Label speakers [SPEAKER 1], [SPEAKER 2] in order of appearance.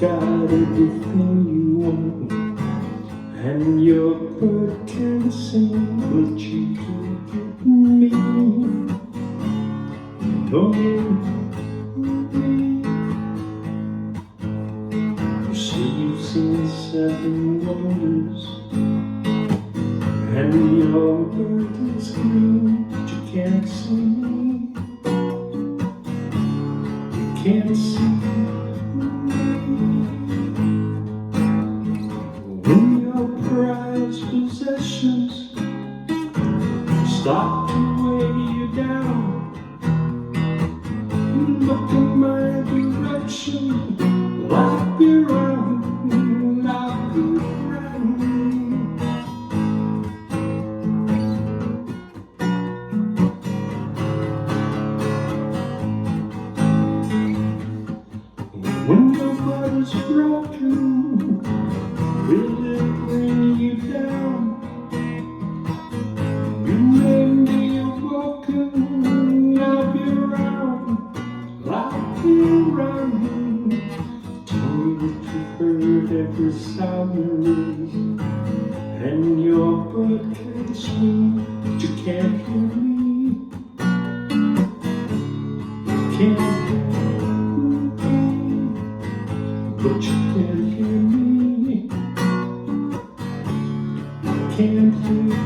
[SPEAKER 1] got everything you want, and your bird can sing, but you can't get me. Don't get me. You say you've seen 7 wonders, and your bird is green, but you can't see me. You can't see me. When your prized possessions start to weigh you down, look in my direction, I'll be around, I'll be around. When your body's broken, will it bring you down? You may be broken, I'll be around, I'll be around. Tell me that you've heard every sound there is, and your bird can swing, but you can't hear me. You can't hear me, but you can't hear me. You can't hear me.